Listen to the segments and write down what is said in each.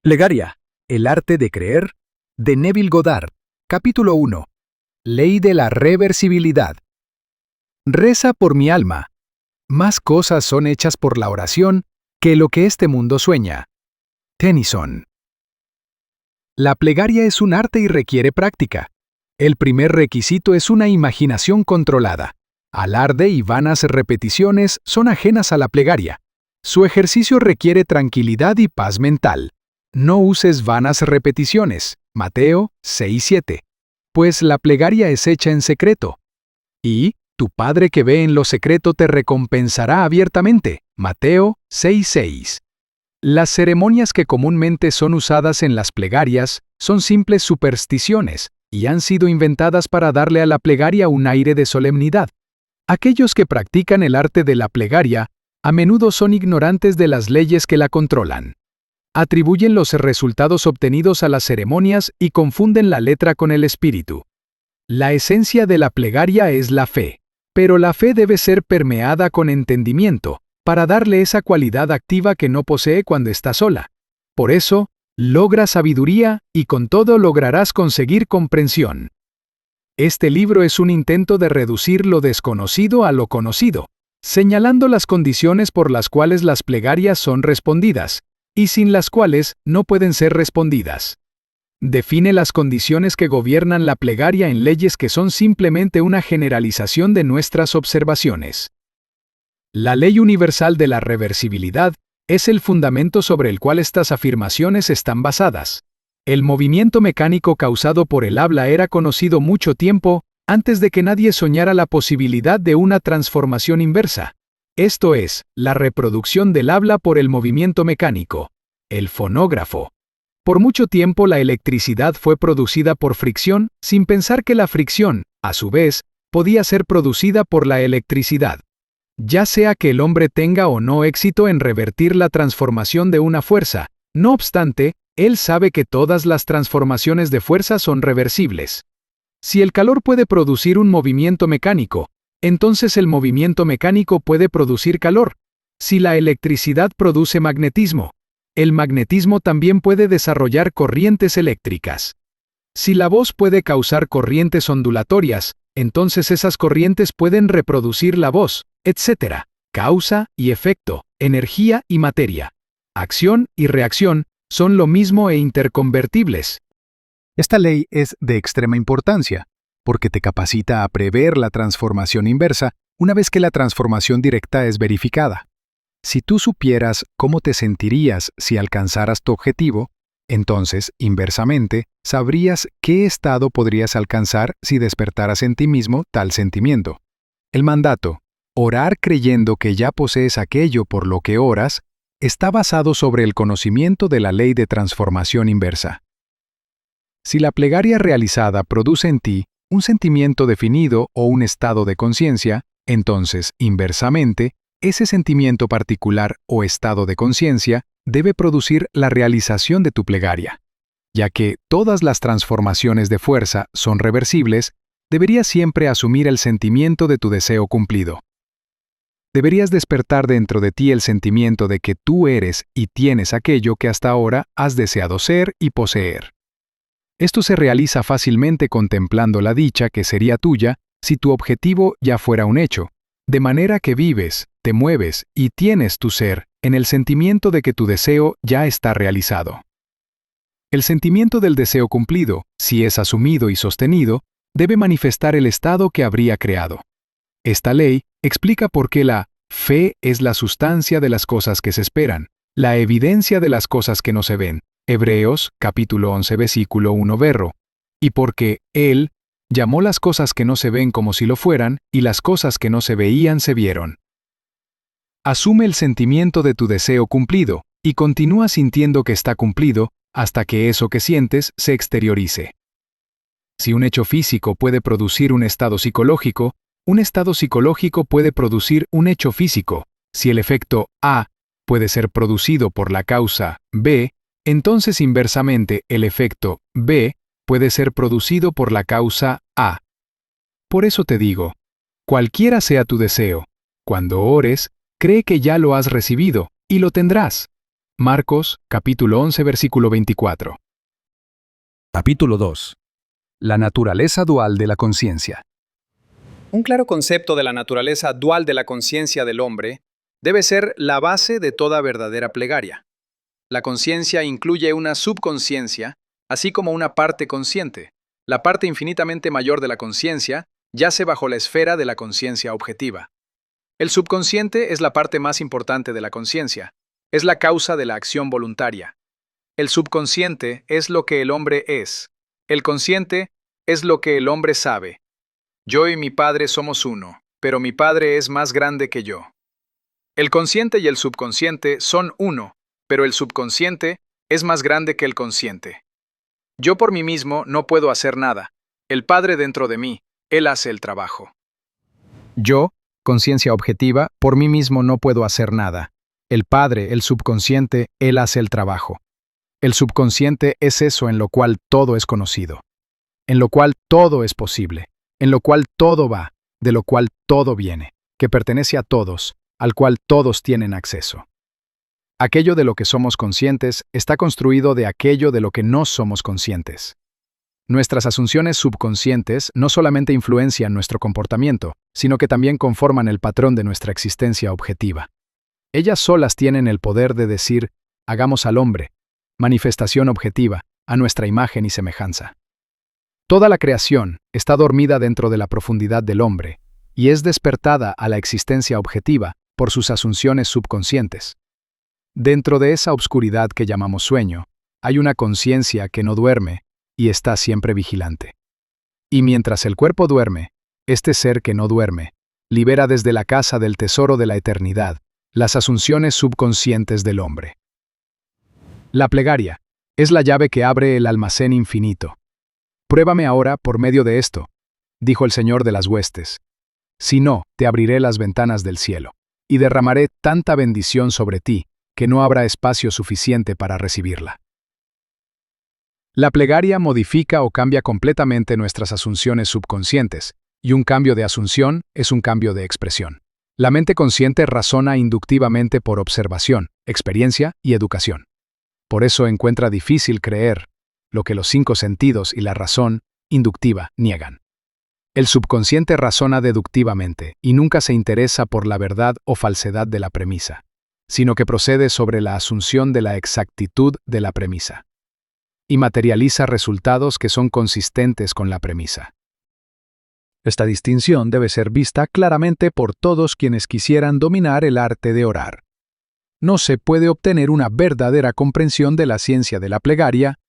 Plegaria, el arte de creer, de Neville Goddard, capítulo 1. Ley de la reversibilidad. Reza por mi alma. Más cosas son hechas por la oración que lo que este mundo sueña. Tennyson. La plegaria es un arte y requiere práctica. El primer requisito es una imaginación controlada. Alarde y vanas repeticiones son ajenas a la plegaria. Su ejercicio requiere tranquilidad y paz mental. No uses vanas repeticiones. Mateo 6:7. Pues la plegaria es hecha en secreto. Y tu Padre que ve en lo secreto te recompensará abiertamente. Mateo 6:6. Las ceremonias que comúnmente son usadas en las plegarias son simples supersticiones y han sido inventadas para darle a la plegaria un aire de solemnidad. Aquellos que practican el arte de la plegaria a menudo son ignorantes de las leyes que la controlan. Atribuyen los resultados obtenidos a las ceremonias y confunden la letra con el espíritu. La esencia de la plegaria es la fe, pero la fe debe ser permeada con entendimiento, para darle esa cualidad activa que no posee cuando está sola. Por eso, logra sabiduría y con todo lograrás conseguir comprensión. Este libro es un intento de reducir lo desconocido a lo conocido, señalando las condiciones por las cuales las plegarias son respondidas, y sin las cuales no pueden ser respondidas. Define las condiciones que gobiernan la plegaria en leyes que son simplemente una generalización de nuestras observaciones. La ley universal de la reversibilidad es el fundamento sobre el cual estas afirmaciones están basadas. El movimiento mecánico causado por el habla era conocido mucho tiempo antes de que nadie soñara la posibilidad de una transformación inversa. Esto es, la reproducción del habla por el movimiento mecánico, el fonógrafo. Por mucho tiempo la electricidad fue producida por fricción, sin pensar que la fricción, a su vez, podía ser producida por la electricidad. Ya sea que el hombre tenga o no éxito en revertir la transformación de una fuerza, no obstante, él sabe que todas las transformaciones de fuerza son reversibles. Si el calor puede producir un movimiento mecánico, entonces el movimiento mecánico puede producir calor. Si la electricidad produce magnetismo, el magnetismo también puede desarrollar corrientes eléctricas. Si la voz puede causar corrientes ondulatorias, entonces esas corrientes pueden reproducir la voz, etc. Causa y efecto, energía y materia. Acción y reacción son lo mismo e interconvertibles. Esta ley es de extrema importancia, porque te capacita a prever la transformación inversa una vez que la transformación directa es verificada. Si tú supieras cómo te sentirías si alcanzaras tu objetivo, entonces, inversamente, sabrías qué estado podrías alcanzar si despertaras en ti mismo tal sentimiento. El mandato, orar creyendo que ya posees aquello por lo que oras, está basado sobre el conocimiento de la ley de transformación inversa. Si la plegaria realizada produce en ti un sentimiento definido o un estado de conciencia, entonces, inversamente, ese sentimiento particular o estado de conciencia debe producir la realización de tu plegaria. Ya que todas las transformaciones de fuerza son reversibles, deberías siempre asumir el sentimiento de tu deseo cumplido. Deberías despertar dentro de ti el sentimiento de que tú eres y tienes aquello que hasta ahora has deseado ser y poseer. Esto se realiza fácilmente contemplando la dicha que sería tuya si tu objetivo ya fuera un hecho, de manera que vives, te mueves y tienes tu ser en el sentimiento de que tu deseo ya está realizado. El sentimiento del deseo cumplido, si es asumido y sostenido, debe manifestar el estado que habría creado. Esta ley explica por qué la fe es la sustancia de las cosas que se esperan, la evidencia de las cosas que no se ven. Hebreos, capítulo 11, versículo 1 berro. Y porque Él llamó las cosas que no se ven como si lo fueran, y las cosas que no se veían se vieron. Asume el sentimiento de tu deseo cumplido, y continúa sintiendo que está cumplido, hasta que eso que sientes se exteriorice. Si un hecho físico puede producir un estado psicológico puede producir un hecho físico. Si el efecto A puede ser producido por la causa B, entonces inversamente el efecto B puede ser producido por la causa A. Por eso te digo, cualquiera sea tu deseo, cuando ores, cree que ya lo has recibido, y lo tendrás. Marcos, capítulo 11, versículo 24. Capítulo 2. La naturaleza dual de la conciencia. Un claro concepto de la naturaleza dual de la conciencia del hombre debe ser la base de toda verdadera plegaria. La conciencia incluye una subconsciencia, así como una parte consciente. La parte infinitamente mayor de la conciencia yace bajo la esfera de la conciencia objetiva. El subconsciente es la parte más importante de la conciencia. Es la causa de la acción voluntaria. El subconsciente es lo que el hombre es. El consciente es lo que el hombre sabe. Yo y mi Padre somos uno, pero mi Padre es más grande que yo. El consciente y el subconsciente son uno, pero el subconsciente es más grande que el consciente. Yo por mí mismo no puedo hacer nada. El Padre dentro de mí, Él hace el trabajo. Yo, conciencia objetiva, por mí mismo no puedo hacer nada. El Padre, el subconsciente, Él hace el trabajo. El subconsciente es eso en lo cual todo es conocido, en lo cual todo es posible, en lo cual todo va, de lo cual todo viene, que pertenece a todos, al cual todos tienen acceso. Aquello de lo que somos conscientes está construido de aquello de lo que no somos conscientes. Nuestras asunciones subconscientes no solamente influencian nuestro comportamiento, sino que también conforman el patrón de nuestra existencia objetiva. Ellas solas tienen el poder de decir, hagamos al hombre, manifestación objetiva, a nuestra imagen y semejanza. Toda la creación está dormida dentro de la profundidad del hombre y es despertada a la existencia objetiva por sus asunciones subconscientes. Dentro de esa obscuridad que llamamos sueño, hay una conciencia que no duerme y está siempre vigilante. Y mientras el cuerpo duerme, este ser que no duerme, libera desde la casa del tesoro de la eternidad las asunciones subconscientes del hombre. La plegaria es la llave que abre el almacén infinito. Pruébame ahora por medio de esto, dijo el Señor de las huestes. Si no, te abriré las ventanas del cielo, y derramaré tanta bendición sobre ti, que no habrá espacio suficiente para recibirla. La plegaria modifica o cambia completamente nuestras asunciones subconscientes, y un cambio de asunción es un cambio de expresión. La mente consciente razona inductivamente por observación, experiencia y educación. Por eso encuentra difícil creer lo que los 5 sentidos y la razón inductiva niegan. El subconsciente razona deductivamente y nunca se interesa por la verdad o falsedad de la premisa, sino que procede sobre la asunción de la exactitud de la premisa y materializa resultados que son consistentes con la premisa. Esta distinción debe ser vista claramente por todos quienes quisieran dominar el arte de orar. No se puede obtener una verdadera comprensión de la ciencia de la plegaria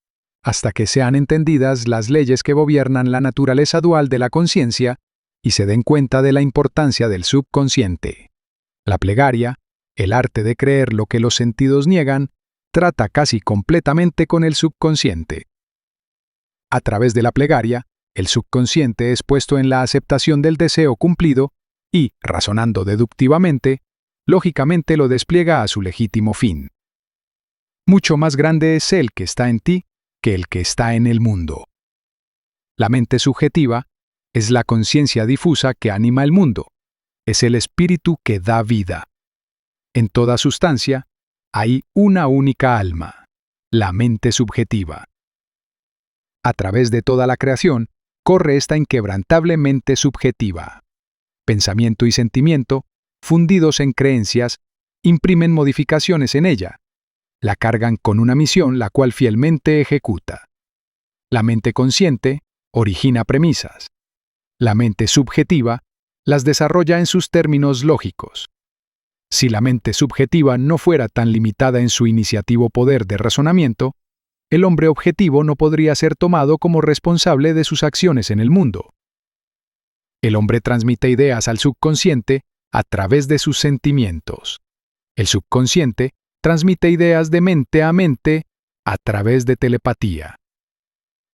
hasta que sean entendidas las leyes que gobiernan la naturaleza dual de la conciencia y se den cuenta de la importancia del subconsciente. La plegaria, el arte de creer lo que los sentidos niegan, trata casi completamente con el subconsciente. A través de la plegaria, el subconsciente es puesto en la aceptación del deseo cumplido y, razonando deductivamente, lógicamente lo despliega a su legítimo fin. Mucho más grande es el que está en ti que el que está en el mundo. La mente subjetiva es la conciencia difusa que anima el mundo, es el espíritu que da vida. En toda sustancia hay una única alma, la mente subjetiva. A través de toda la creación corre esta inquebrantable mente subjetiva. Pensamiento y sentimiento, fundidos en creencias, imprimen modificaciones en ella. La cargan con una misión la cual fielmente ejecuta. La mente consciente origina premisas. La mente subjetiva las desarrolla en sus términos lógicos. Si la mente subjetiva no fuera tan limitada en su iniciativo poder de razonamiento, el hombre objetivo no podría ser tomado como responsable de sus acciones en el mundo. El hombre transmite ideas al subconsciente a través de sus sentimientos. El subconsciente transmite ideas de mente a mente a través de telepatía.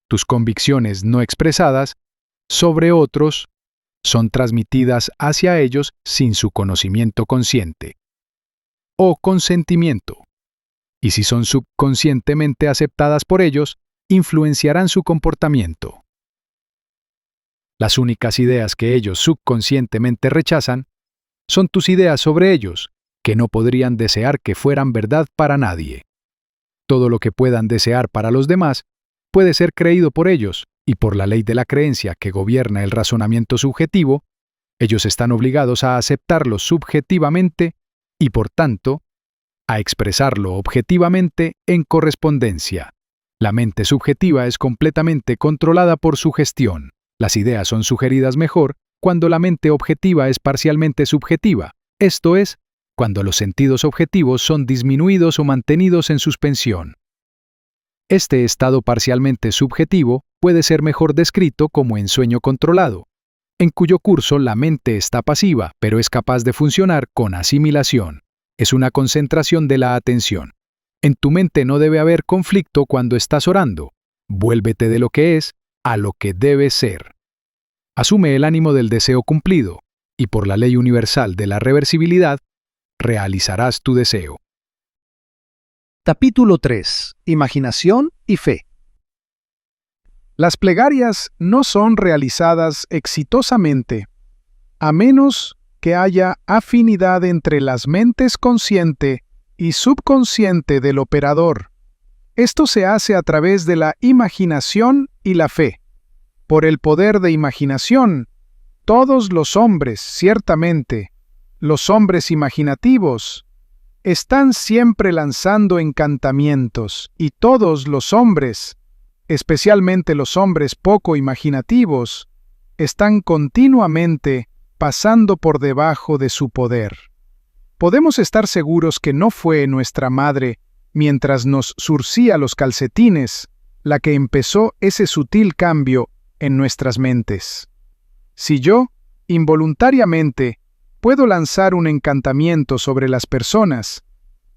Tus convicciones no expresadas sobre otros son transmitidas hacia ellos sin su conocimiento consciente o consentimiento, y si son subconscientemente aceptadas por ellos, influenciarán su comportamiento. Las únicas ideas que ellos subconscientemente rechazan son tus ideas sobre ellos, que no podrían desear que fueran verdad para nadie. Todo lo que puedan desear para los demás puede ser creído por ellos, y por la ley de la creencia que gobierna el razonamiento subjetivo, ellos están obligados a aceptarlo subjetivamente y, por tanto, a expresarlo objetivamente en correspondencia. La mente subjetiva es completamente controlada por sugestión. Las ideas son sugeridas mejor cuando la mente objetiva es parcialmente subjetiva, esto es, cuando los sentidos objetivos son disminuidos o mantenidos en suspensión. Este estado parcialmente subjetivo puede ser mejor descrito como ensueño controlado, en cuyo curso la mente está pasiva, pero es capaz de funcionar con asimilación. Es una concentración de la atención. En tu mente no debe haber conflicto cuando estás orando. Vuélvete de lo que es a lo que debe ser. Asume el ánimo del deseo cumplido, y por la ley universal de la reversibilidad, realizarás tu deseo. Capítulo 3. Imaginación y fe. Las plegarias no son realizadas exitosamente, a menos que haya afinidad entre las mentes consciente y subconsciente del operador. Esto se hace a través de la imaginación y la fe. Por el poder de imaginación, todos los hombres, ciertamente, los hombres imaginativos, están siempre lanzando encantamientos, y todos los hombres, especialmente los hombres poco imaginativos, están continuamente pasando por debajo de su poder. Podemos estar seguros que no fue nuestra madre, mientras nos zurcía los calcetines, la que empezó ese sutil cambio en nuestras mentes. Si yo, involuntariamente, puedo lanzar un encantamiento sobre las personas,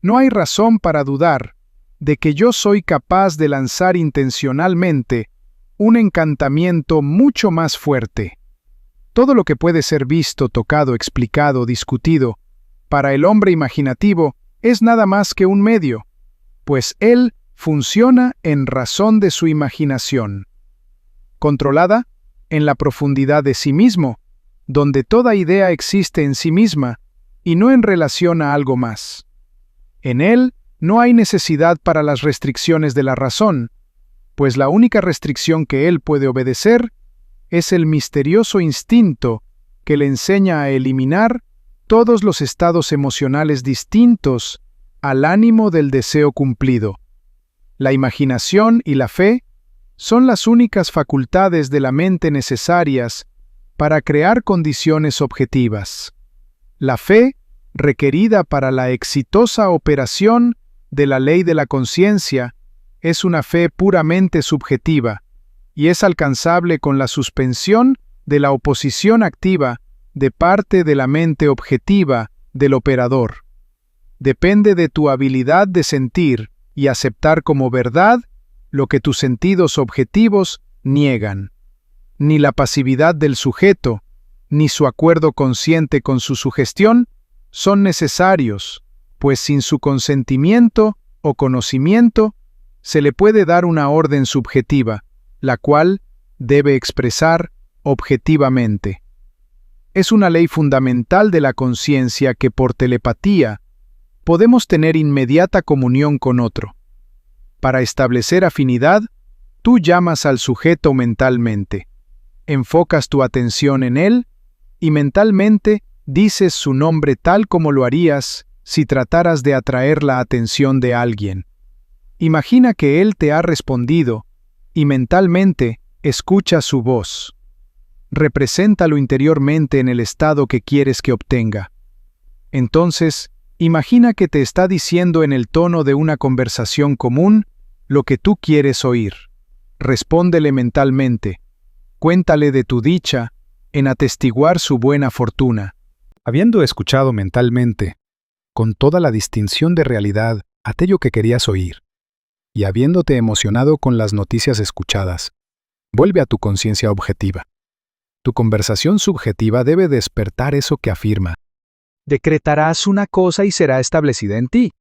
no hay razón para dudar de que yo soy capaz de lanzar intencionalmente un encantamiento mucho más fuerte. Todo lo que puede ser visto, tocado, explicado, discutido, para el hombre imaginativo es nada más que un medio, pues él funciona en razón de su imaginación, controlada en la profundidad de sí mismo, donde toda idea existe en sí misma y no en relación a algo más. En él no hay necesidad para las restricciones de la razón, pues la única restricción que él puede obedecer es el misterioso instinto que le enseña a eliminar todos los estados emocionales distintos al ánimo del deseo cumplido. La imaginación y la fe son las únicas facultades de la mente necesarias para crear condiciones objetivas. La fe, requerida para la exitosa operación de la ley de la conciencia, es una fe puramente subjetiva y es alcanzable con la suspensión de la oposición activa de parte de la mente objetiva del operador. Depende de tu habilidad de sentir y aceptar como verdad lo que tus sentidos objetivos niegan. Ni la pasividad del sujeto, ni su acuerdo consciente con su sugestión son necesarios, pues sin su consentimiento o conocimiento se le puede dar una orden subjetiva, la cual debe expresar objetivamente. Es una ley fundamental de la conciencia que por telepatía podemos tener inmediata comunión con otro. Para establecer afinidad, tú llamas al sujeto mentalmente, enfocas tu atención en él y mentalmente dices su nombre tal como lo harías si trataras de atraer la atención de alguien. Imagina que él te ha respondido y mentalmente escucha su voz. Represéntalo interiormente en el estado que quieres que obtenga. Entonces, imagina que te está diciendo en el tono de una conversación común lo que tú quieres oír. Respóndele mentalmente. Cuéntale de tu dicha en atestiguar su buena fortuna. Habiendo escuchado mentalmente, con toda la distinción de realidad, aquello que querías oír, y habiéndote emocionado con las noticias escuchadas, vuelve a tu conciencia objetiva. Tu conversación subjetiva debe despertar eso que afirma. Decretarás una cosa y será establecida en ti.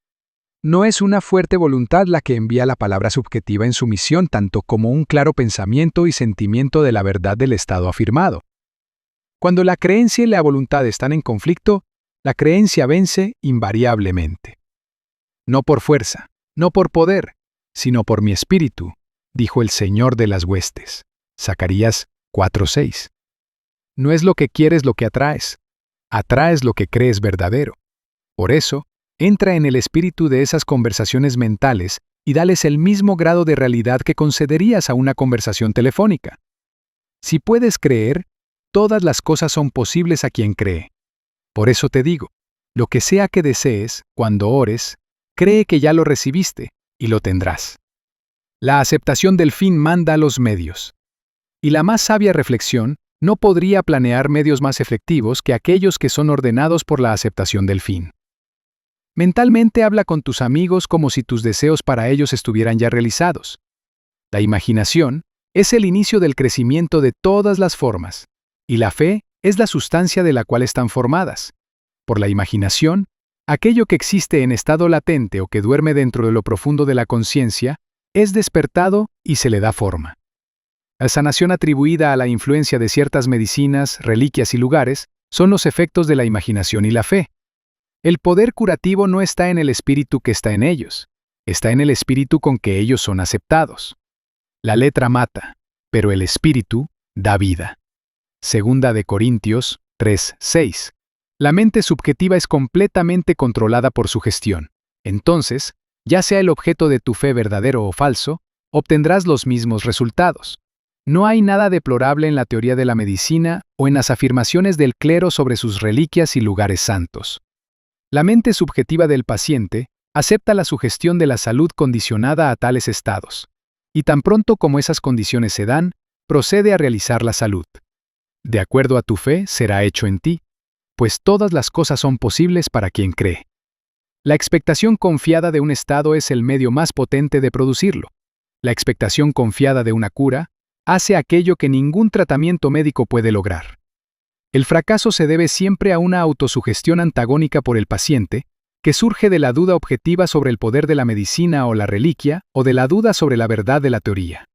No es una fuerte voluntad la que envía la palabra subjetiva en su misión, tanto como un claro pensamiento y sentimiento de la verdad del estado afirmado. Cuando la creencia y la voluntad están en conflicto, la creencia vence invariablemente. No por fuerza, no por poder, sino por mi espíritu, dijo el Señor de las huestes. Zacarías 4:6. No es lo que quieres lo que atraes lo que crees verdadero. Por eso, entra en el espíritu de esas conversaciones mentales y dales el mismo grado de realidad que concederías a una conversación telefónica. Si puedes creer, todas las cosas son posibles a quien cree. Por eso te digo, lo que sea que desees, cuando ores, cree que ya lo recibiste y lo tendrás. La aceptación del fin manda a los medios. Y la más sabia reflexión no podría planear medios más efectivos que aquellos que son ordenados por la aceptación del fin. Mentalmente habla con tus amigos como si tus deseos para ellos estuvieran ya realizados. La imaginación es el inicio del crecimiento de todas las formas, y la fe es la sustancia de la cual están formadas. Por la imaginación, aquello que existe en estado latente o que duerme dentro de lo profundo de la conciencia es despertado y se le da forma. La sanación atribuida a la influencia de ciertas medicinas, reliquias y lugares son los efectos de la imaginación y la fe. El poder curativo no está en el espíritu que está en ellos, está en el espíritu con que ellos son aceptados. La letra mata, pero el espíritu da vida. Segunda de Corintios 3:6. La mente subjetiva es completamente controlada por su gestión. Entonces, ya sea el objeto de tu fe verdadero o falso, obtendrás los mismos resultados. No hay nada deplorable en la teoría de la medicina o en las afirmaciones del clero sobre sus reliquias y lugares santos. La mente subjetiva del paciente acepta la sugestión de la salud condicionada a tales estados, y tan pronto como esas condiciones se dan, procede a realizar la salud. De acuerdo a tu fe será hecho en ti, pues todas las cosas son posibles para quien cree. La expectación confiada de un estado es el medio más potente de producirlo. La expectación confiada de una cura hace aquello que ningún tratamiento médico puede lograr. El fracaso se debe siempre a una autosugestión antagónica por el paciente, que surge de la duda objetiva sobre el poder de la medicina o la reliquia, o de la duda sobre la verdad de la teoría.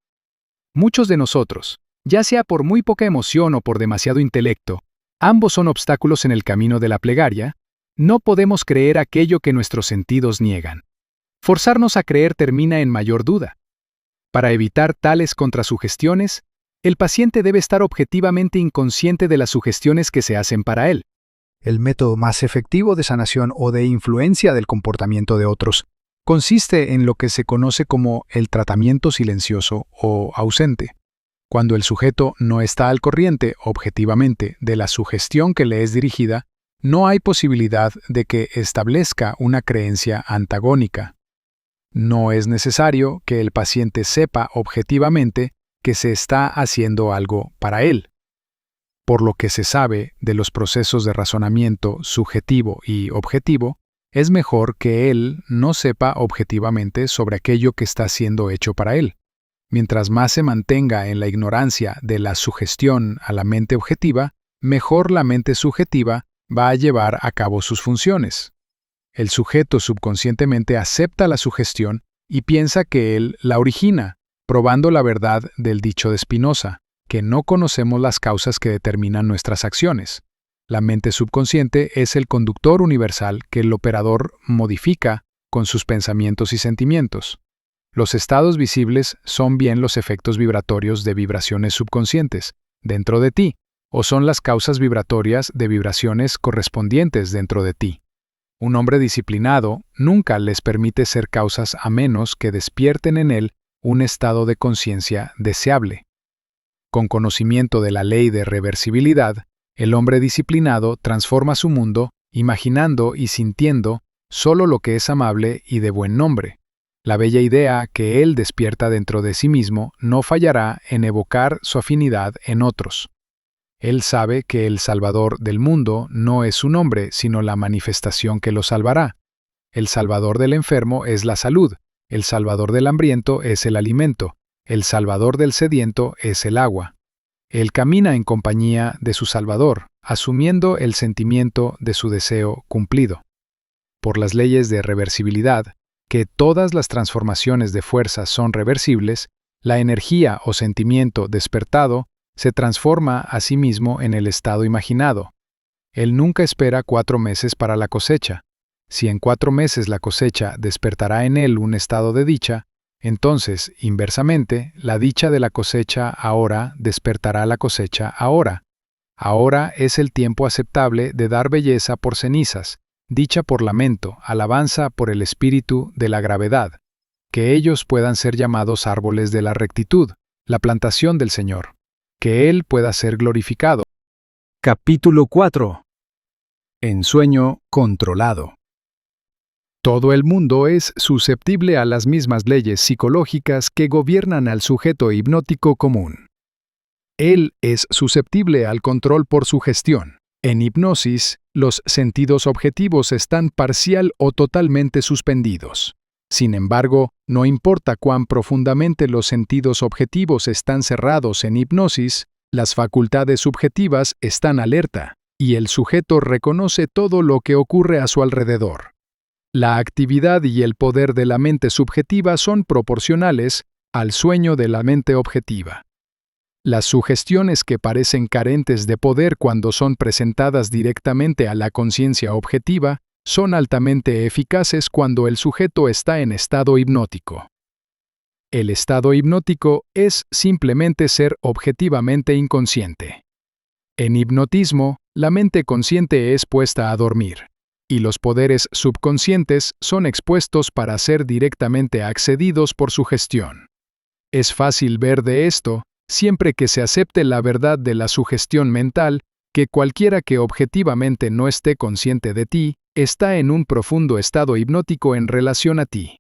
Muchos de nosotros, ya sea por muy poca emoción o por demasiado intelecto, ambos son obstáculos en el camino de la plegaria, no podemos creer aquello que nuestros sentidos niegan. Forzarnos a creer termina en mayor duda. Para evitar tales contrasugestiones, el paciente debe estar objetivamente inconsciente de las sugestiones que se hacen para él. El método más efectivo de sanación o de influencia del comportamiento de otros consiste en lo que se conoce como el tratamiento silencioso o ausente. Cuando el sujeto no está al corriente objetivamente de la sugestión que le es dirigida, no hay posibilidad de que establezca una creencia antagónica. No es necesario que el paciente sepa objetivamente que se está haciendo algo para él. Por lo que se sabe de los procesos de razonamiento subjetivo y objetivo, es mejor que él no sepa objetivamente sobre aquello que está siendo hecho para él. Mientras más se mantenga en la ignorancia de la sugestión a la mente objetiva, mejor la mente subjetiva va a llevar a cabo sus funciones. El sujeto subconscientemente acepta la sugestión y piensa que él la origina, probando la verdad del dicho de Spinoza, que no conocemos las causas que determinan nuestras acciones. La mente subconsciente es el conductor universal que el operador modifica con sus pensamientos y sentimientos. Los estados visibles son bien los efectos vibratorios de vibraciones subconscientes dentro de ti, o son las causas vibratorias de vibraciones correspondientes dentro de ti. Un hombre disciplinado nunca les permite ser causas a menos que despierten en él un estado de conciencia deseable. Con conocimiento de la ley de reversibilidad, el hombre disciplinado transforma su mundo, imaginando y sintiendo solo lo que es amable y de buen nombre. La bella idea que él despierta dentro de sí mismo no fallará en evocar su afinidad en otros. Él sabe que el Salvador del mundo no es un hombre, sino la manifestación que lo salvará. El Salvador del enfermo es la salud, el Salvador del hambriento es el alimento, el Salvador del sediento es el agua. Él camina en compañía de su Salvador, asumiendo el sentimiento de su deseo cumplido. Por las leyes de reversibilidad, que todas las transformaciones de fuerza son reversibles, la energía o sentimiento despertado se transforma a sí mismo en el estado imaginado. Él nunca espera 4 meses para la cosecha. Si en 4 meses la cosecha despertará en él un estado de dicha, Entonces, inversamente, la dicha de la cosecha ahora despertará la cosecha ahora. Ahora es el tiempo aceptable de dar belleza por cenizas, dicha por lamento, alabanza por el espíritu de la gravedad, que ellos puedan ser llamados árboles de la rectitud, la plantación del Señor, que Él pueda ser glorificado. Capítulo 4. Ensueño controlado. Todo el mundo es susceptible a las mismas leyes psicológicas que gobiernan al sujeto hipnótico común. Él es susceptible al control por sugestión. En hipnosis, los sentidos objetivos están parcial o totalmente suspendidos. Sin embargo, no importa cuán profundamente los sentidos objetivos están cerrados en hipnosis, las facultades subjetivas están alerta, y el sujeto reconoce todo lo que ocurre a su alrededor. La actividad y el poder de la mente subjetiva son proporcionales al sueño de la mente objetiva. Las sugestiones que parecen carentes de poder cuando son presentadas directamente a la conciencia objetiva son altamente eficaces cuando el sujeto está en estado hipnótico. El estado hipnótico es simplemente ser objetivamente inconsciente. En hipnotismo, la mente consciente es puesta a dormir, y los poderes subconscientes son expuestos para ser directamente accedidos por sugestión. Es fácil ver de esto, siempre que se acepte la verdad de la sugestión mental, que cualquiera que objetivamente no esté consciente de ti, está en un profundo estado hipnótico en relación a ti.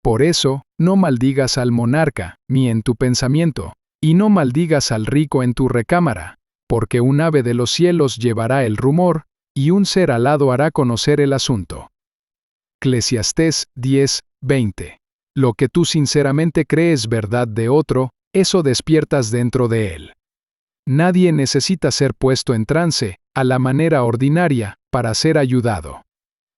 Por eso, no maldigas al monarca, ni en tu pensamiento, y no maldigas al rico en tu recámara, porque un ave de los cielos llevará el rumor, y un ser alado hará conocer el asunto. Eclesiastés 10:20. Lo que tú sinceramente crees verdad de otro, eso despiertas dentro de él. Nadie necesita ser puesto en trance, a la manera ordinaria, para ser ayudado.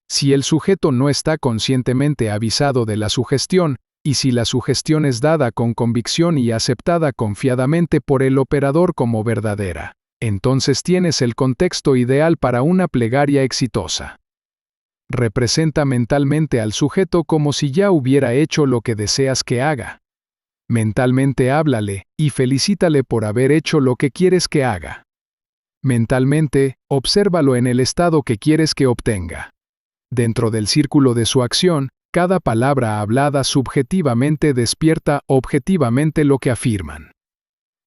Si el sujeto no está conscientemente avisado de la sugestión, y si la sugestión es dada con convicción y aceptada confiadamente por el operador como verdadera, entonces tienes el contexto ideal para una plegaria exitosa. Representa mentalmente al sujeto como si ya hubiera hecho lo que deseas que haga. Mentalmente háblale y felicítale por haber hecho lo que quieres que haga. Mentalmente, obsérvalo en el estado que quieres que obtenga. Dentro del círculo de su acción, cada palabra hablada subjetivamente despierta objetivamente lo que afirman.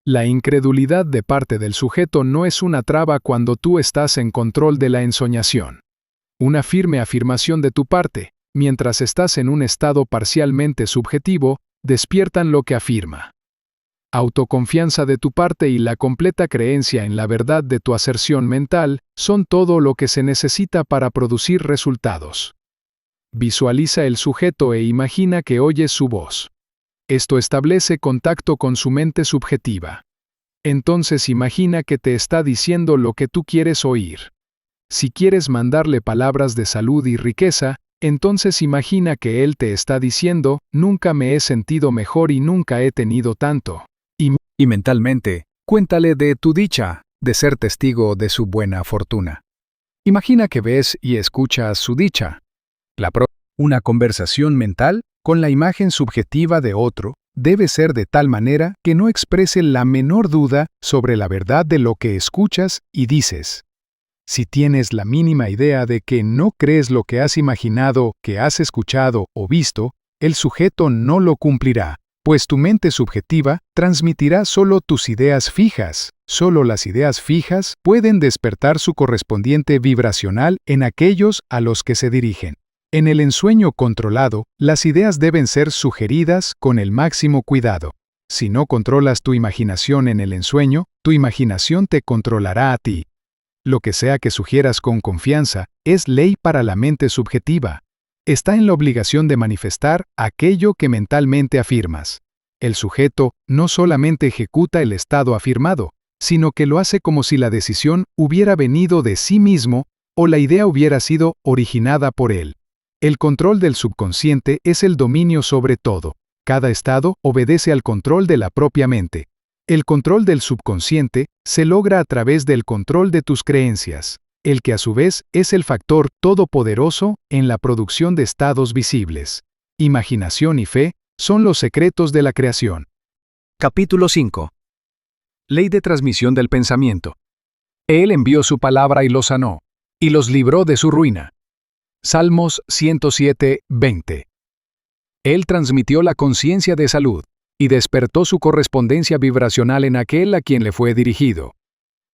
La incredulidad de parte del sujeto no es una traba cuando tú estás en control de la ensoñación. Una firme afirmación de tu parte, mientras estás en un estado parcialmente subjetivo, despiertan lo que afirma. Autoconfianza de tu parte y la completa creencia en la verdad de tu aserción mental son todo lo que se necesita para producir resultados. Visualiza el sujeto e imagina que oyes su voz. Esto establece contacto con su mente subjetiva. Entonces imagina que te está diciendo lo que tú quieres oír. Si quieres mandarle palabras de salud y riqueza, entonces imagina que él te está diciendo, nunca me he sentido mejor y nunca he tenido tanto. Y mentalmente, cuéntale de tu dicha, de ser testigo de su buena fortuna. Imagina que ves y escuchas su dicha. Una conversación mental con la imagen subjetiva de otro debe ser de tal manera que no exprese la menor duda sobre la verdad de lo que escuchas y dices. Si tienes la mínima idea de que no crees lo que has imaginado, que has escuchado o visto, el sujeto no lo cumplirá, pues tu mente subjetiva transmitirá solo tus ideas fijas. Solo las ideas fijas pueden despertar su correspondiente vibracional en aquellos a los que se dirigen. En el ensueño controlado, las ideas deben ser sugeridas con el máximo cuidado. Si no controlas tu imaginación en el ensueño, tu imaginación te controlará a ti. Lo que sea que sugieras con confianza es ley para la mente subjetiva. Está en la obligación de manifestar aquello que mentalmente afirmas. El sujeto no solamente ejecuta el estado afirmado, sino que lo hace como si la decisión hubiera venido de sí mismo o la idea hubiera sido originada por él. El control del subconsciente es el dominio sobre todo. Cada estado obedece al control de la propia mente. El control del subconsciente se logra a través del control de tus creencias, el que a su vez es el factor todopoderoso en la producción de estados visibles. Imaginación y fe Son los secretos de la creación. Capítulo 5. Ley de transmisión del pensamiento. Él envió su palabra y los sanó, y los libró de su ruina. Salmos 107, 20. Él transmitió la conciencia de salud, y despertó su correspondencia vibracional en aquel a quien le fue dirigido.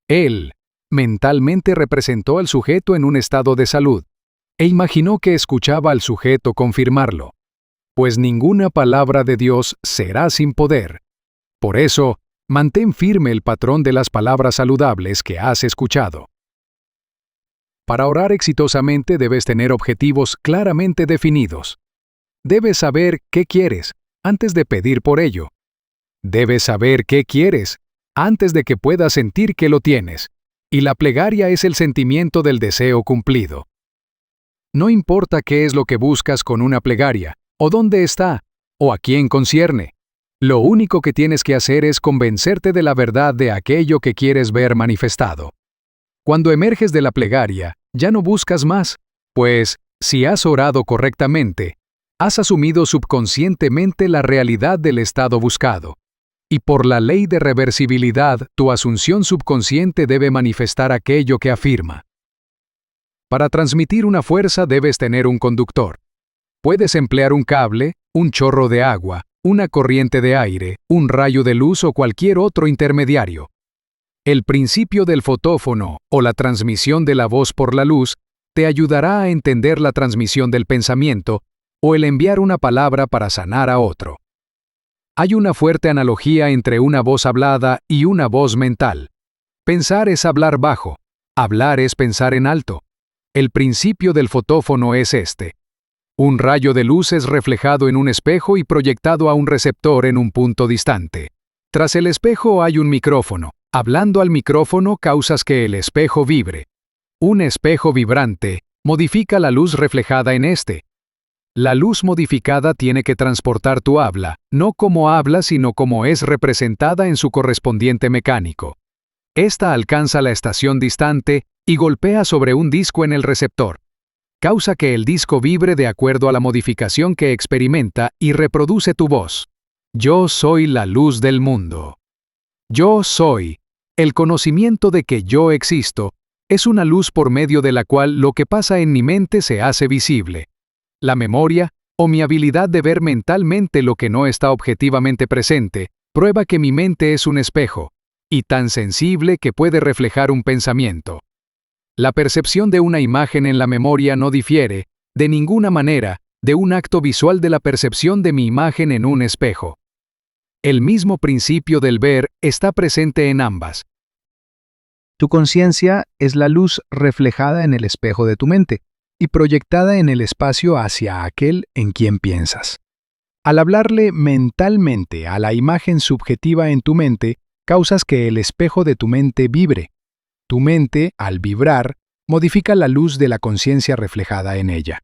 Él, mentalmente representó al sujeto en un estado de salud, e imaginó que escuchaba al sujeto confirmarlo. Pues ninguna palabra de Dios será sin poder. Por eso, mantén firme el patrón de las palabras saludables que has escuchado. Para orar exitosamente debes tener objetivos claramente definidos. Debes saber qué quieres antes de pedir por ello. Debes saber qué quieres antes de que puedas sentir que lo tienes, y la plegaria es el sentimiento del deseo cumplido. No importa qué es lo que buscas con una plegaria, o dónde está, o a quién concierne. Lo único que tienes que hacer es convencerte de la verdad de aquello que quieres ver manifestado. Cuando emerges de la plegaria, ya no buscas más, pues, si has orado correctamente, has asumido subconscientemente la realidad del estado buscado. Y por la ley de reversibilidad, tu asunción subconsciente debe manifestar aquello que afirma. Para transmitir una fuerza debes tener un conductor. Puedes emplear un cable, un chorro de agua, una corriente de aire, un rayo de luz o cualquier otro intermediario. El principio del fotófono, o la transmisión de la voz por la luz, te ayudará a entender la transmisión del pensamiento, o el enviar una palabra para sanar a otro. Hay una fuerte analogía entre una voz hablada y una voz mental. Pensar es hablar bajo, hablar es pensar en alto. El principio del fotófono es este. Un rayo de luz es reflejado en un espejo y proyectado a un receptor en un punto distante. Tras el espejo hay un micrófono. Hablando al micrófono causas que el espejo vibre. Un espejo vibrante modifica la luz reflejada en este. La luz modificada tiene que transportar tu habla, no como habla sino como es representada en su correspondiente mecánico. Esta alcanza la estación distante y golpea sobre un disco en el receptor. Causa que el disco vibre de acuerdo a la modificación que experimenta y reproduce tu voz. Yo soy la luz del mundo. Yo soy. El conocimiento de que yo existo es una luz por medio de la cual lo que pasa en mi mente se hace visible. La memoria, o mi habilidad de ver mentalmente lo que no está objetivamente presente, prueba que mi mente es un espejo, y tan sensible que puede reflejar un pensamiento. La percepción de una imagen en la memoria no difiere, de ninguna manera, de un acto visual de la percepción de mi imagen en un espejo. El mismo principio del ver está presente en ambas. Tu conciencia es la luz reflejada en el espejo de tu mente y proyectada en el espacio hacia aquel en quien piensas. Al hablarle mentalmente a la imagen subjetiva en tu mente, causas que el espejo de tu mente vibre. Tu mente, al vibrar, modifica la luz de la conciencia reflejada en ella.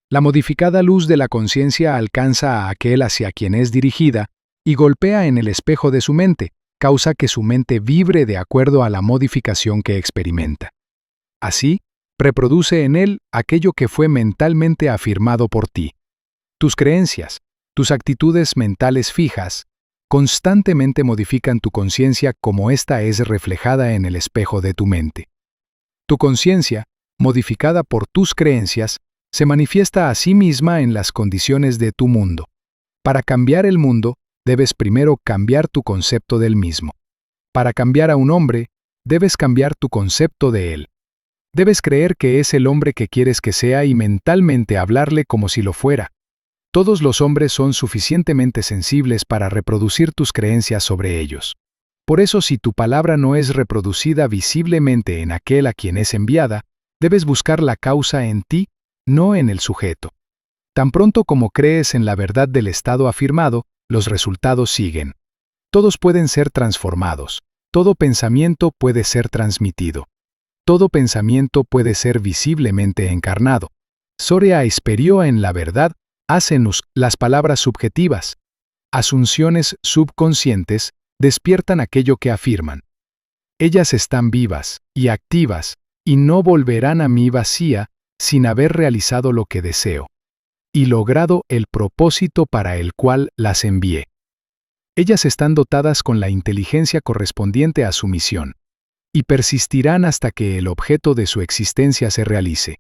La modificada luz de la conciencia alcanza a aquel hacia quien es dirigida y golpea en el espejo de su mente, causa que su mente vibre de acuerdo a la modificación que experimenta. Así, reproduce en él aquello que fue mentalmente afirmado por ti. Tus creencias, tus actitudes mentales fijas, constantemente modifican tu conciencia como ésta es reflejada en el espejo de tu mente. Tu conciencia, modificada por tus creencias, se manifiesta a sí misma en las condiciones de tu mundo. Para cambiar el mundo, debes primero cambiar tu concepto del mismo. Para cambiar a un hombre, debes cambiar tu concepto de él. Debes creer que es el hombre que quieres que sea y mentalmente hablarle como si lo fuera. Todos los hombres son suficientemente sensibles para reproducir tus creencias sobre ellos. Por eso, si tu palabra no es reproducida visiblemente en aquel a quien es enviada, debes buscar la causa en ti, no en el sujeto. Tan pronto como crees en la verdad del estado afirmado, los resultados siguen. Todos pueden ser transformados. Todo pensamiento puede ser transmitido. Todo pensamiento puede ser visiblemente encarnado. Sorea esperió en la verdad, hácenos las palabras subjetivas. Asunciones subconscientes despiertan aquello que afirman. Ellas están vivas y activas y no volverán a mí vacía sin haber realizado lo que deseo. y logrado el propósito para el cual las envié. Ellas están dotadas con la inteligencia correspondiente a su misión, y persistirán hasta que el objeto de su existencia se realice.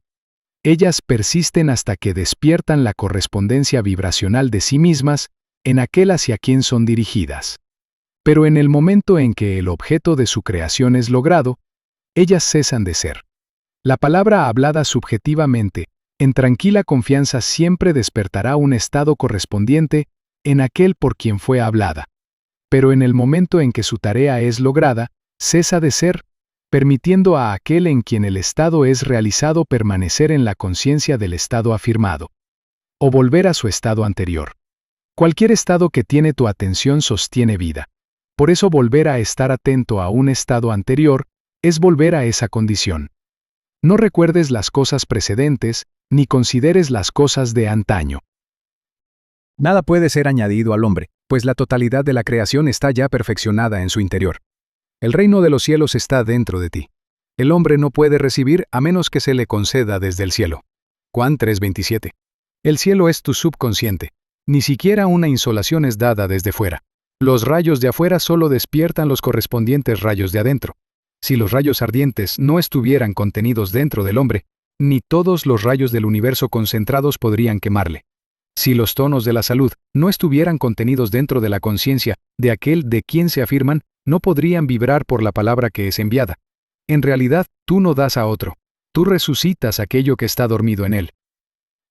Ellas persisten hasta que despiertan la correspondencia vibracional de sí mismas en aquel hacia quien son dirigidas. Pero en el momento en que el objeto de su creación es logrado, ellas cesan de ser. La palabra hablada subjetivamente, en tranquila confianza, siempre despertará un estado correspondiente en aquel por quien fue hablada. Pero en el momento en que su tarea es lograda, cesa de ser, permitiendo a aquel en quien el estado es realizado permanecer en la conciencia del estado afirmado, o volver a su estado anterior. Cualquier estado que tiene tu atención sostiene vida. Por eso volver a estar atento a un estado anterior es volver a esa condición. No recuerdes las cosas precedentes, ni consideres las cosas de antaño. Nada puede ser añadido al hombre, pues la totalidad de la creación está ya perfeccionada en su interior. El reino de los cielos está dentro de ti. El hombre no puede recibir a menos que se le conceda desde el cielo. Juan 3:27. El cielo es tu subconsciente. Ni siquiera una insolación es dada desde fuera. Los rayos de afuera solo despiertan los correspondientes rayos de adentro. Si los rayos ardientes no estuvieran contenidos dentro del hombre, ni todos los rayos del universo concentrados podrían quemarle. Si los tonos de la salud no estuvieran contenidos dentro de la conciencia de aquel de quien se afirman, no podrían vibrar por la palabra que es enviada. En realidad, tú no das a otro. Tú resucitas aquello que está dormido en él.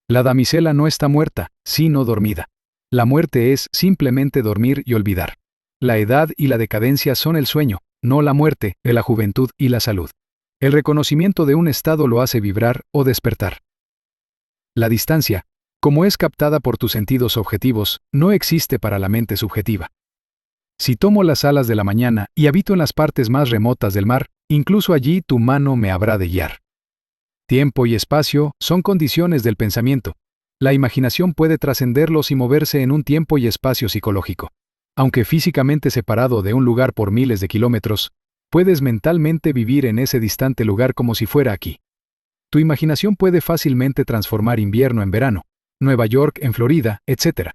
La damisela no está muerta, sino dormida. La muerte es simplemente dormir y olvidar. La edad y la decadencia son el sueño, no la muerte, de la juventud y la salud. El reconocimiento de un estado lo hace vibrar o despertar. La distancia, como es captada por tus sentidos objetivos, no existe para la mente subjetiva. Si tomo las alas de la mañana y habito en las partes más remotas del mar, incluso allí tu mano me habrá de guiar. Tiempo y espacio son condiciones del pensamiento. La imaginación puede trascenderlos y moverse en un tiempo y espacio psicológico. Aunque físicamente separado de un lugar por miles de kilómetros, puedes mentalmente vivir en ese distante lugar como si fuera aquí. Tu imaginación puede fácilmente transformar invierno en verano, Nueva York en Florida, etc.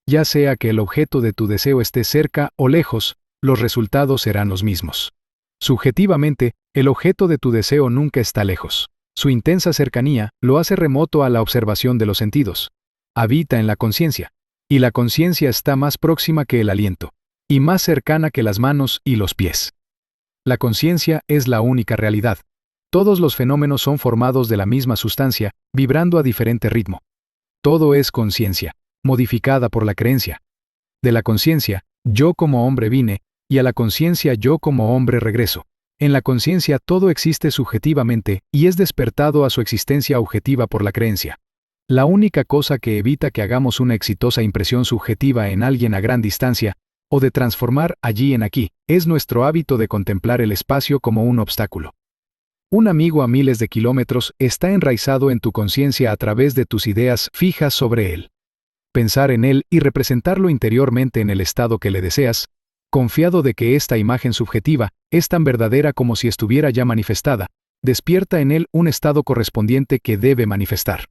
Ya sea que el objeto de tu deseo esté cerca o lejos, los resultados serán los mismos. Subjetivamente, el objeto de tu deseo nunca está lejos. Su intensa cercanía lo hace remoto a la observación de los sentidos. Habita en la conciencia, y la conciencia está más próxima que el aliento, y más cercana que las manos y los pies. La conciencia es la única realidad. Todos los fenómenos son formados de la misma sustancia, vibrando a diferente ritmo. Todo es conciencia, modificada por la creencia. De la conciencia, yo como hombre vine, y a la conciencia yo como hombre regreso. En la conciencia todo existe subjetivamente y es despertado a su existencia objetiva por la creencia. La única cosa que evita que hagamos una exitosa impresión subjetiva en alguien a gran distancia, o de transformar allí en aquí, es nuestro hábito de contemplar el espacio como un obstáculo. Un amigo a miles de kilómetros está enraizado en tu conciencia a través de tus ideas fijas sobre él. Pensar en él y representarlo interiormente en el estado que le deseas, confiado de que esta imagen subjetiva es tan verdadera como si estuviera ya manifestada, despierta en él un estado correspondiente que debe manifestar.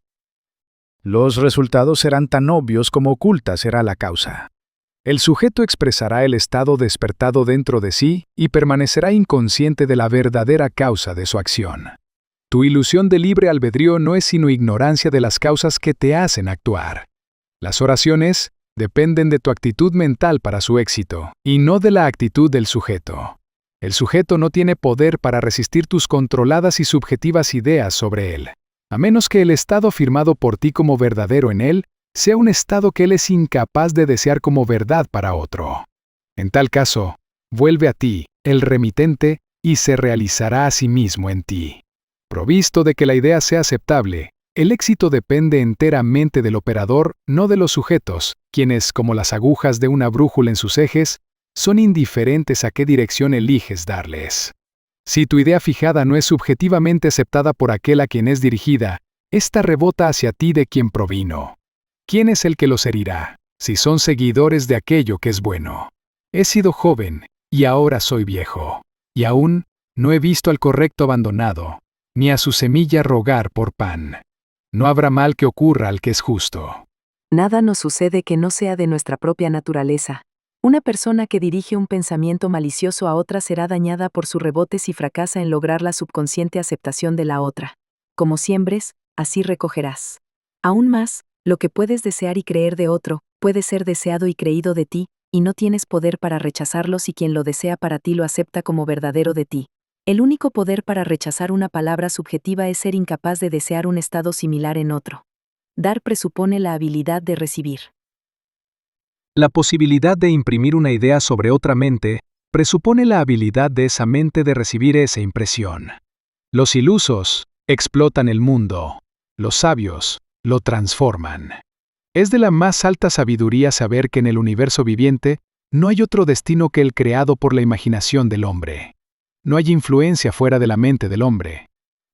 Los resultados serán tan obvios como oculta será la causa. El sujeto expresará el estado despertado dentro de sí y permanecerá inconsciente de la verdadera causa de su acción. Tu ilusión de libre albedrío no es sino ignorancia de las causas que te hacen actuar. Las oraciones dependen de tu actitud mental para su éxito, y no de la actitud del sujeto. El sujeto no tiene poder para resistir tus controladas y subjetivas ideas sobre él, a menos que el estado firmado por ti como verdadero en él sea un estado que él es incapaz de desear como verdad para otro. En tal caso, vuelve a ti, el remitente, y se realizará a sí mismo en ti. Provisto de que la idea sea aceptable, el éxito depende enteramente del operador, no de los sujetos, quienes, como las agujas de una brújula en sus ejes, son indiferentes a qué dirección eliges darles. Si tu idea fijada no es subjetivamente aceptada por aquel a quien es dirigida, ésta rebota hacia ti de quien provino. ¿Quién es el que los herirá, si son seguidores de aquello que es bueno? He sido joven, y ahora soy viejo, y aún no he visto al correcto abandonado, ni a su semilla rogar por pan. No habrá mal que ocurra al que es justo. Nada nos sucede que no sea de nuestra propia naturaleza. Una persona que dirige un pensamiento malicioso a otra será dañada por su rebote si fracasa en lograr la subconsciente aceptación de la otra. Como siembres, así recogerás. Aún más, lo que puedes desear y creer de otro, puede ser deseado y creído de ti, y no tienes poder para rechazarlo si quien lo desea para ti lo acepta como verdadero de ti. El único poder para rechazar una palabra subjetiva es ser incapaz de desear un estado similar en otro. Dar presupone la habilidad de recibir. La posibilidad de imprimir una idea sobre otra mente presupone la habilidad de esa mente de recibir esa impresión. Los ilusos explotan el mundo, los sabios lo transforman. Es de la más alta sabiduría saber que en el universo viviente no hay otro destino que el creado por la imaginación del hombre. No hay influencia fuera de la mente del hombre.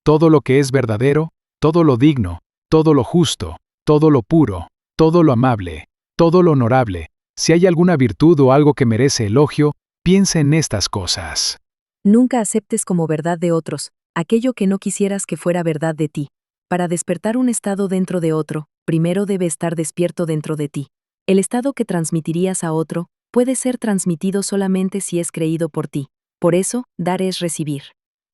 Todo lo que es verdadero, todo lo digno, todo lo justo, todo lo puro, todo lo amable, todo lo honorable, si hay alguna virtud o algo que merece elogio, piensa en estas cosas. Nunca aceptes como verdad de otros aquello que no quisieras que fuera verdad de ti. Para despertar un estado dentro de otro, primero debe estar despierto dentro de ti. El estado que transmitirías a otro puede ser transmitido solamente si es creído por ti. Por eso, dar es recibir.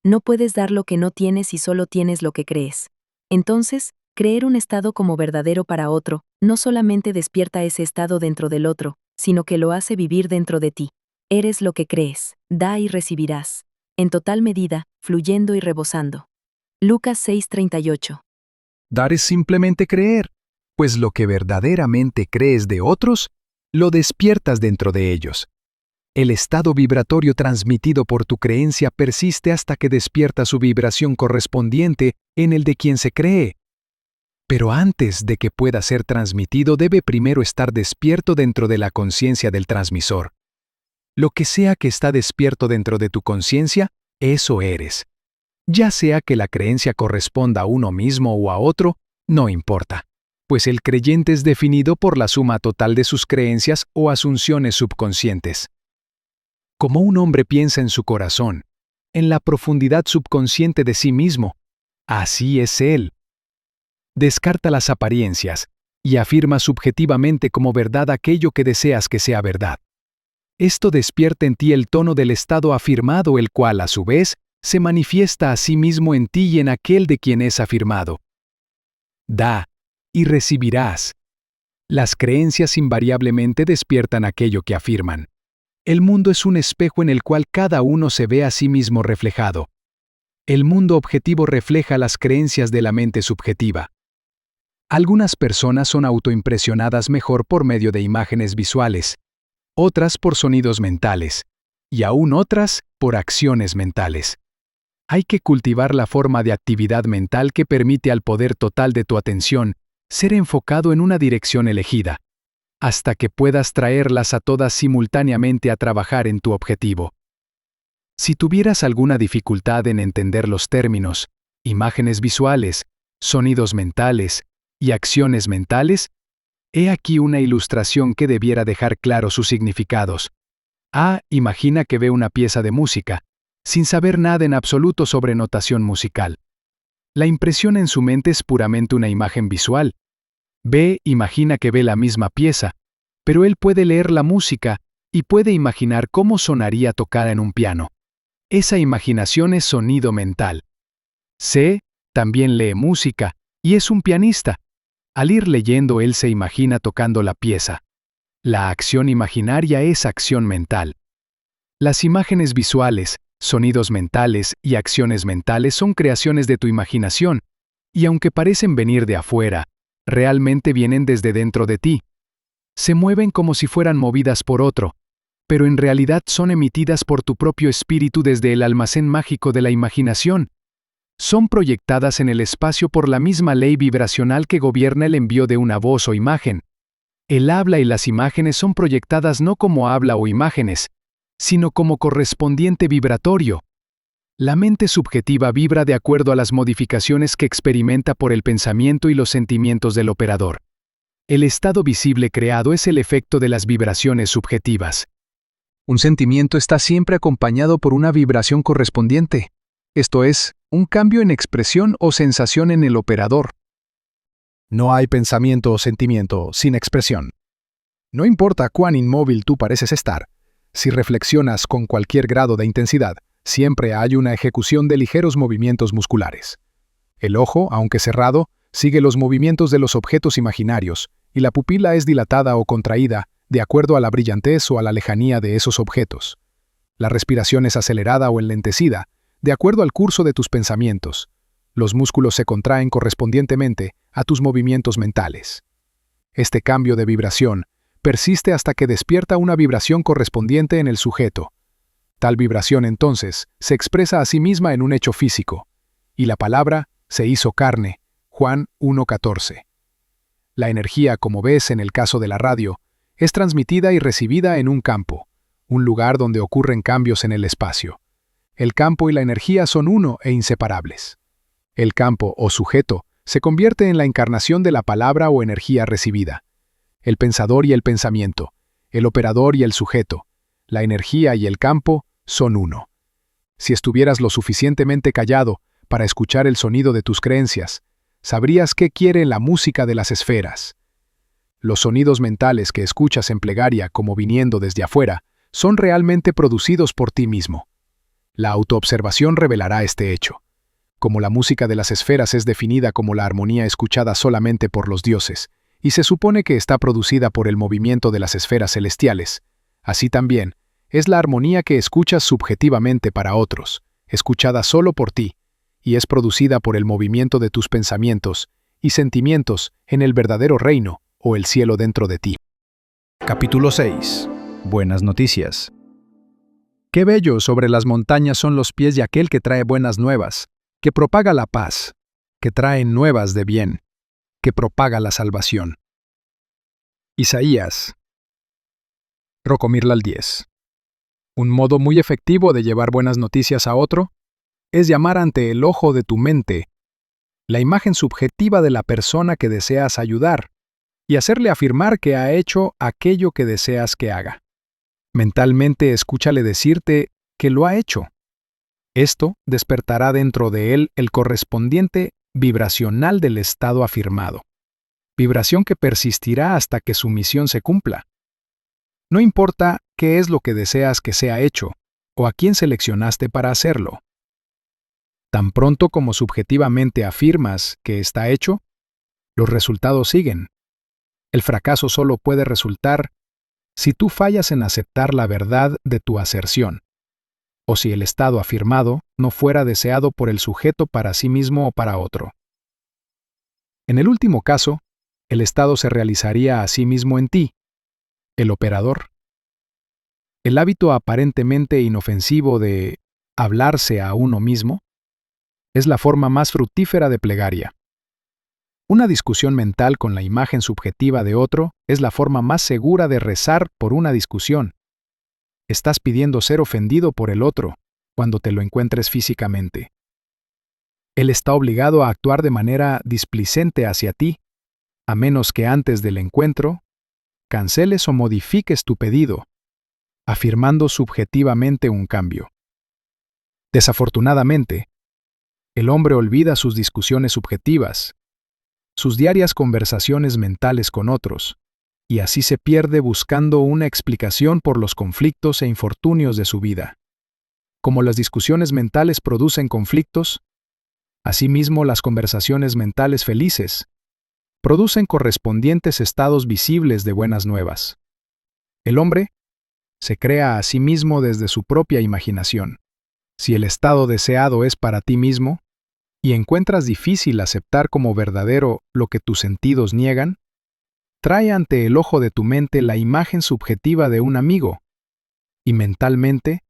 No puedes dar lo que no tienes y solo tienes lo que crees. Entonces, creer un estado como verdadero para otro, no solamente despierta ese estado dentro del otro, sino que lo hace vivir dentro de ti. Eres lo que crees, da y recibirás. En total medida, fluyendo y rebosando. Lucas 6:38. Dar es simplemente creer, pues lo que verdaderamente crees de otros, lo despiertas dentro de ellos. El estado vibratorio transmitido por tu creencia persiste hasta que despierta su vibración correspondiente en el de quien se cree. Pero antes de que pueda ser transmitido debe primero estar despierto dentro de la conciencia del transmisor. Lo que sea que está despierto dentro de tu conciencia, eso eres. Ya sea que la creencia corresponda a uno mismo o a otro, no importa, pues el creyente es definido por la suma total de sus creencias o asunciones subconscientes. Como un hombre piensa en su corazón, en la profundidad subconsciente de sí mismo, así es él. Descarta las apariencias y afirma subjetivamente como verdad aquello que deseas que sea verdad. Esto despierta en ti el tono del estado afirmado, el cual, a su vez, se manifiesta a sí mismo en ti y en aquel de quien es afirmado. Da, y recibirás. Las creencias invariablemente despiertan aquello que afirman. El mundo es un espejo en el cual cada uno se ve a sí mismo reflejado. El mundo objetivo refleja las creencias de la mente subjetiva. Algunas personas son autoimpresionadas mejor por medio de imágenes visuales, otras por sonidos mentales, y aún otras por acciones mentales. Hay que cultivar la forma de actividad mental que permite al poder total de tu atención ser enfocado en una dirección elegida, hasta que puedas traerlas a todas simultáneamente a trabajar en tu objetivo. Si tuvieras alguna dificultad en entender los términos, imágenes visuales, sonidos mentales y acciones mentales, he aquí una ilustración que debiera dejar claros sus significados. Imagina que ve una pieza de música, sin saber nada en absoluto sobre notación musical. La impresión en su mente es puramente una imagen visual. B imagina que ve la misma pieza, pero él puede leer la música y puede imaginar cómo sonaría tocada en un piano. Esa imaginación es sonido mental. C también lee música y es un pianista. Al ir leyendo él se imagina tocando la pieza. La acción imaginaria es acción mental. Las imágenes visuales, sonidos mentales y acciones mentales son creaciones de tu imaginación, y aunque parecen venir de afuera, realmente vienen desde dentro de ti. Se mueven como si fueran movidas por otro, pero en realidad son emitidas por tu propio espíritu desde el almacén mágico de la imaginación. Son proyectadas en el espacio por la misma ley vibracional que gobierna el envío de una voz o imagen. El habla y las imágenes son proyectadas no como habla o imágenes, sino como correspondiente vibratorio. La mente subjetiva vibra de acuerdo a las modificaciones que experimenta por el pensamiento y los sentimientos del operador. El estado visible creado es el efecto de las vibraciones subjetivas. Un sentimiento está siempre acompañado por una vibración correspondiente, esto es, un cambio en expresión o sensación en el operador. No hay pensamiento o sentimiento sin expresión. No importa cuán inmóvil tú pareces estar, si reflexionas con cualquier grado de intensidad, siempre hay una ejecución de ligeros movimientos musculares. El ojo, aunque cerrado, sigue los movimientos de los objetos imaginarios, y la pupila es dilatada o contraída de acuerdo a la brillantez o a la lejanía de esos objetos. La respiración es acelerada o enlentecida, de acuerdo al curso de tus pensamientos. Los músculos se contraen correspondientemente a tus movimientos mentales. Este cambio de vibración persiste hasta que despierta una vibración correspondiente en el sujeto. Tal vibración entonces se expresa a sí misma en un hecho físico, y la palabra se hizo carne, Juan 1:14. La energía, como ves en el caso de la radio, es transmitida y recibida en un campo, un lugar donde ocurren cambios en el espacio. El campo y la energía son uno e inseparables. El campo o sujeto se convierte en la encarnación de la palabra o energía recibida. El pensador y el pensamiento, el operador y el sujeto, la energía y el campo son uno. Si estuvieras lo suficientemente callado para escuchar el sonido de tus creencias, sabrías qué quiere la música de las esferas. Los sonidos mentales que escuchas en plegaria como viniendo desde afuera son realmente producidos por ti mismo. La autoobservación revelará este hecho. Como la música de las esferas es definida como la armonía escuchada solamente por los dioses, y se supone que está producida por el movimiento de las esferas celestiales, así también es la armonía que escuchas subjetivamente para otros, escuchada solo por ti, y es producida por el movimiento de tus pensamientos y sentimientos en el verdadero reino o el cielo dentro de ti. Capítulo 6. Buenas noticias. Qué bello sobre las montañas son los pies de aquel que trae buenas nuevas, que propaga la paz, que trae nuevas de bien, que propaga la salvación. Isaías. Rocomirlal 10. Un modo muy efectivo de llevar buenas noticias a otro es llamar ante el ojo de tu mente la imagen subjetiva de la persona que deseas ayudar y hacerle afirmar que ha hecho aquello que deseas que haga. Mentalmente escúchale decirte que lo ha hecho. Esto despertará dentro de él el correspondiente vibracional del estado afirmado, vibración que persistirá hasta que su misión se cumpla. No importa qué es lo que deseas que sea hecho o a quién seleccionaste para hacerlo. Tan pronto como subjetivamente afirmas que está hecho, los resultados siguen. El fracaso solo puede resultar si tú fallas en aceptar la verdad de tu aserción, o si el estado afirmado no fuera deseado por el sujeto para sí mismo o para otro. En el último caso, el estado se realizaría a sí mismo en ti, el operador. El hábito aparentemente inofensivo de hablarse a uno mismo es la forma más fructífera de plegaria. Una discusión mental con la imagen subjetiva de otro es la forma más segura de rezar por una discusión. Estás pidiendo ser ofendido por el otro cuando te lo encuentres físicamente. Él está obligado a actuar de manera displicente hacia ti, a menos que antes del encuentro canceles o modifiques tu pedido, afirmando subjetivamente un cambio. Desafortunadamente, el hombre olvida sus discusiones subjetivas, sus diarias conversaciones mentales con otros, y así se pierde buscando una explicación por los conflictos e infortunios de su vida. Como las discusiones mentales producen conflictos, asimismo las conversaciones mentales felices producen correspondientes estados visibles de buenas nuevas. El hombre se crea a sí mismo desde su propia imaginación. Si el estado deseado es para ti mismo, y encuentras difícil aceptar como verdadero lo que tus sentidos niegan, trae ante el ojo de tu mente la imagen subjetiva de un amigo, y mentalmente,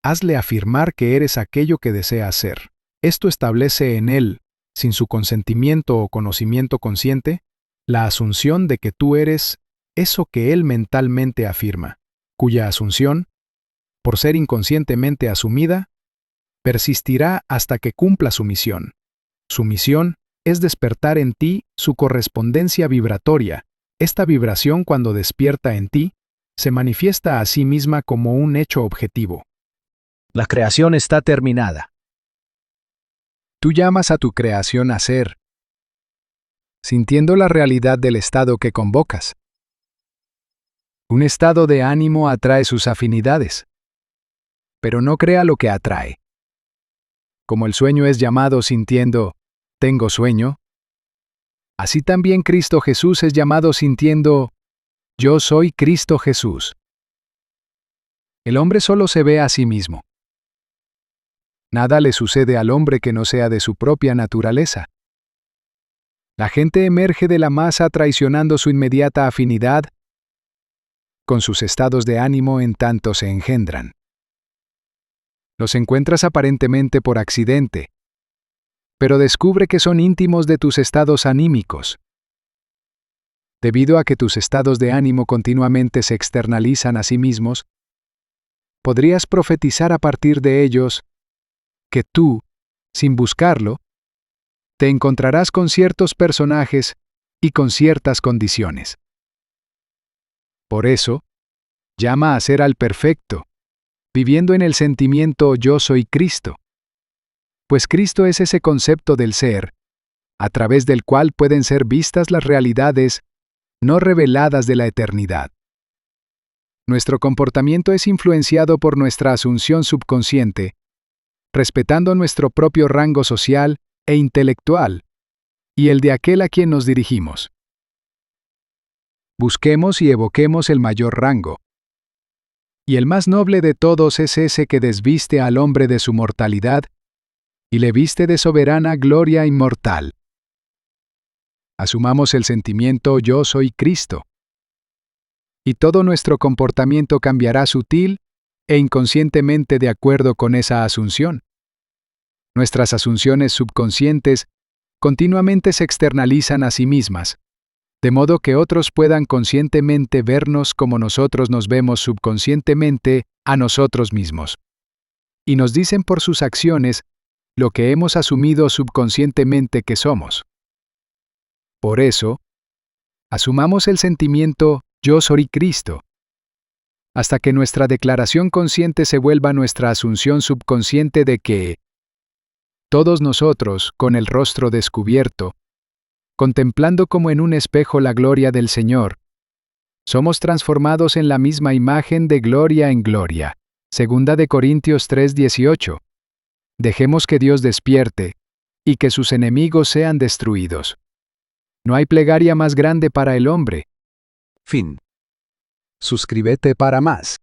hazle afirmar que eres aquello que desea ser. Esto establece en él, sin su consentimiento o conocimiento consciente, la asunción de que tú eres eso que él mentalmente afirma, cuya asunción, por ser inconscientemente asumida, persistirá hasta que cumpla su misión. Su misión es despertar en ti su correspondencia vibratoria. Esta vibración, cuando despierta en ti, se manifiesta a sí misma como un hecho objetivo. La creación está terminada. Tú llamas a tu creación a ser. sintiendo la realidad del estado que convocas. Un estado de ánimo atrae sus afinidades, pero no crea lo que atrae. Como el sueño es llamado sintiendo, tengo sueño, así también Cristo Jesús es llamado sintiendo, yo soy Cristo Jesús. El hombre solo se ve a sí mismo. Nada le sucede al hombre que no sea de su propia naturaleza. La gente emerge de la masa traicionando su inmediata afinidad con sus estados de ánimo en tanto se engendran. Los encuentras aparentemente por accidente, pero descubre que son íntimos de tus estados anímicos. Debido a que tus estados de ánimo continuamente se externalizan a sí mismos, podrías profetizar a partir de ellos que tú, sin buscarlo, te encontrarás con ciertos personajes y con ciertas condiciones. Por eso, llama a ser al perfecto, viviendo en el sentimiento yo soy Cristo. Pues Cristo es ese concepto del ser, a través del cual pueden ser vistas las realidades no reveladas de la eternidad. Nuestro comportamiento es influenciado por nuestra asunción subconsciente, respetando nuestro propio rango social e intelectual, y el de aquel a quien nos dirigimos. Busquemos y evoquemos el mayor rango. Y el más noble de todos es ese que desviste al hombre de su mortalidad y le viste de soberana gloria inmortal. Asumamos el sentimiento yo soy Cristo. Y todo nuestro comportamiento cambiará sutil e inconscientemente de acuerdo con esa asunción. Nuestras asunciones subconscientes continuamente se externalizan a sí mismas, de modo que otros puedan conscientemente vernos como nosotros nos vemos subconscientemente a nosotros mismos. Y nos dicen por sus acciones lo que hemos asumido subconscientemente que somos. Por eso, asumamos el sentimiento yo soy Cristo, hasta que nuestra declaración consciente se vuelva nuestra asunción subconsciente de que todos nosotros, con el rostro descubierto, contemplando como en un espejo la gloria del Señor, somos transformados en la misma imagen de gloria en gloria. 2 Corintios 3:18. Dejemos que Dios despierte, y que sus enemigos sean destruidos. No hay plegaria más grande para el hombre. Fin. Suscríbete para más.